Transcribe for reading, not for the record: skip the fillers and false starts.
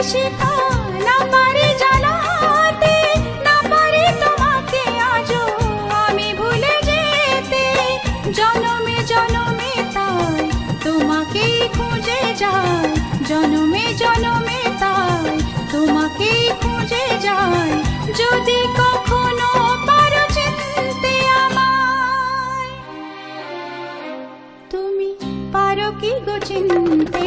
শিখা না পারি জানাতে, না পারি তোমাকে আজও আমি ভুলে যেতে। জনমে জনমে তাই তোমাকেই খুঁজে যাই, জনমে জনমে তাই তোমাকেই খুঁজে যাই। যদি কখনো পারো চিনতে আমায়, তুমি পারো কি গো চিনতে